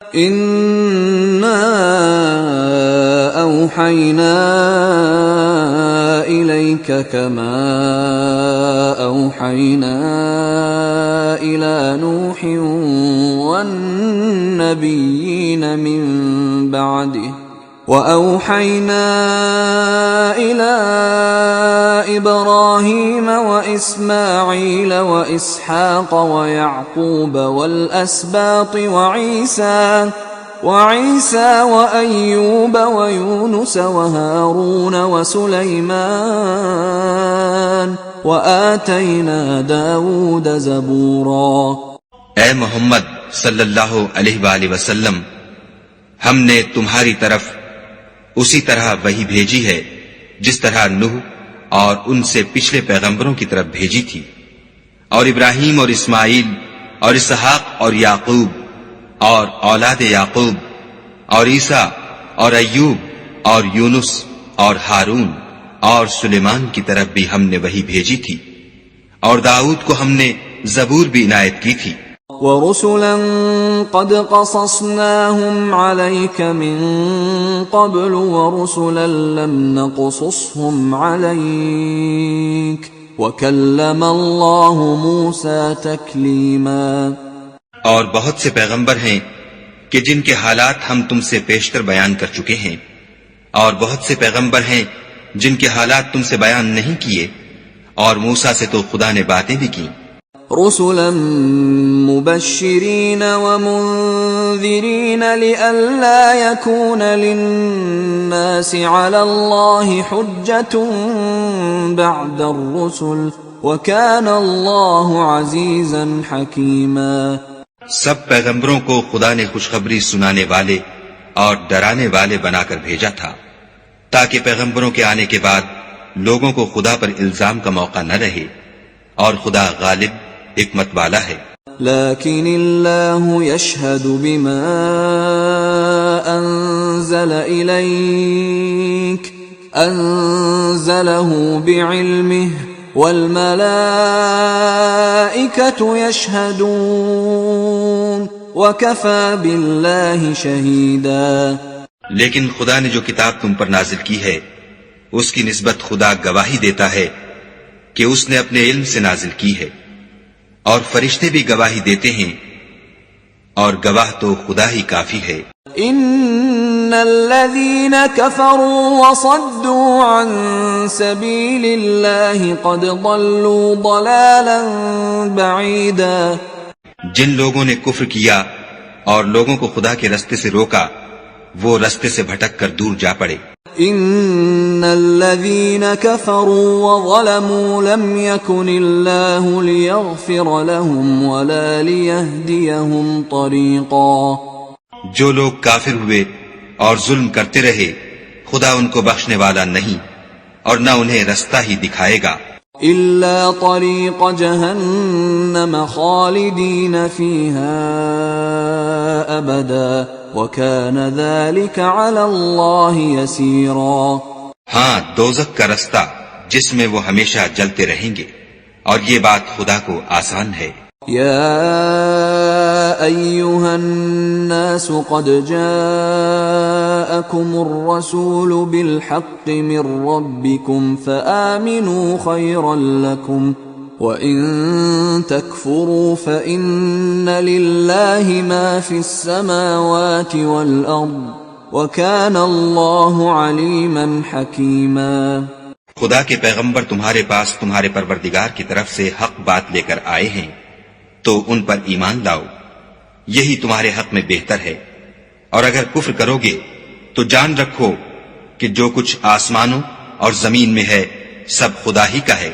إِنَّا أَوْحَيْنَا إِلَيْكَ كَمَا أَوْحَيْنَا إِلَى نُوحٍ وَالنَّبِيِّينَ مِن بَعْدِهِ وَأَوْحَيْنَا إِلَى إِبْرَاهِيمَ وَإِسْمَاعِيلَ وَإِسْحَاقَ وَيَعْقُوبَ وَالْأَسْبَاطِ وَعِيسَى وَأَيُّوبَ وَيُونُسَ وَهَارُونَ وَسُلَيْمَانَ وَآتَيْنَا دَاوُودَ زَبُورًا۔ اے محمد صلی اللہ علیہ وآلہ وسلم، ہم نے تمہاری طرف اسی طرح وحی بھیجی ہے جس طرح نوح اور ان سے پچھلے پیغمبروں کی طرف بھیجی تھی، اور ابراہیم اور اسماعیل اور اسحاق اور یعقوب اور اولاد یعقوب اور عیسیٰ اور ایوب اور یونس اور ہارون اور سلیمان کی طرف بھی ہم نے وحی بھیجی تھی، اور داؤد کو ہم نے زبور بھی عنایت کی تھی۔ وَرُسُلًا قَدْ قَصَصْنَاهُمْ عَلَيْكَ مِن قَبْلُ وَرُسُلًا لَّمْ نَقْصُصْهُمْ عَلَيْكَ وَكَلَّمَ اللَّهُ مُوسَىٰ تَكْلِيمًا۔ اور بہت سے پیغمبر ہیں کہ جن کے حالات ہم تم سے پیشتر بیان کر چکے ہیں، اور بہت سے پیغمبر ہیں جن کے حالات تم سے بیان نہیں کیے، اور موسیٰ سے تو خدا نے باتیں بھی کی۔ رسلا مبشرين ومنذرين لئلا يكون للناس على الله حجة بعد الرسل وكان الله عزيزا حكيما۔ سب پیغمبروں کو خدا نے خوشخبری سنانے والے اور ڈرانے والے بنا کر بھیجا تھا، تاکہ پیغمبروں کے آنے کے بعد لوگوں کو خدا پر الزام کا موقع نہ رہے، اور خدا غالب حکمت والا ہے۔ لیکن اللہ یشہد بما انزل الیک انزلہ بعلمہ والملائکۃ یشہدون وکفی باللہ شہیدا۔ لیکن خدا نے جو کتاب تم پر نازل کی ہے اس کی نسبت خدا گواہی دیتا ہے کہ اس نے اپنے علم سے نازل کی ہے، اور فرشتے بھی گواہی دیتے ہیں، اور گواہ تو خدا ہی کافی ہے۔ ان الذين كفروا وصدوا عن سبيل الله قد ضلوا ضلالا بعيدا۔ جن لوگوں نے کفر کیا اور لوگوں کو خدا کے رستے سے روکا، وہ رستے سے بھٹک کر دور جا پڑے۔ ان الذين كفروا وظلموا لم يكن الله ليغفر لهم ولا ليهديهم طريقا۔ جو لوگ کافر ہوئے اور ظلم کرتے رہے، خدا ان کو بخشنے والا نہیں اور نہ انہیں رستہ ہی دکھائے گا۔ الا طريق جهنم خالدين فيها ابدا وَكَانَ ذَلِكَ عَلَى اللَّهِ يَسِيرًا۔ ہاں، دوزخ کا رستہ جس میں وہ ہمیشہ جلتے رہیں گے، اور یہ بات خدا کو آسان ہے۔ یا ایھا الناس قد جاءکم الرسول بالحق من ربکم فآمنوا خیرا لکم وَإِن تَكْفُرُوا فَإِنَّ لِلَّهِ مَا فِي السَّمَاوَاتِ وَالْأَرْضِ وَكَانَ اللَّهُ عَلِيمًا حَكِيمًا۔ خدا کے پیغمبر تمہارے پاس تمہارے پروردگار کی طرف سے حق بات لے کر آئے ہیں، تو ان پر ایمان لاؤ، یہی تمہارے حق میں بہتر ہے، اور اگر کفر کرو گے تو جان رکھو کہ جو کچھ آسمانوں اور زمین میں ہے سب خدا ہی کا ہے،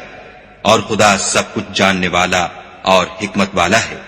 اور خدا سب کچھ جاننے والا اور حکمت والا ہے۔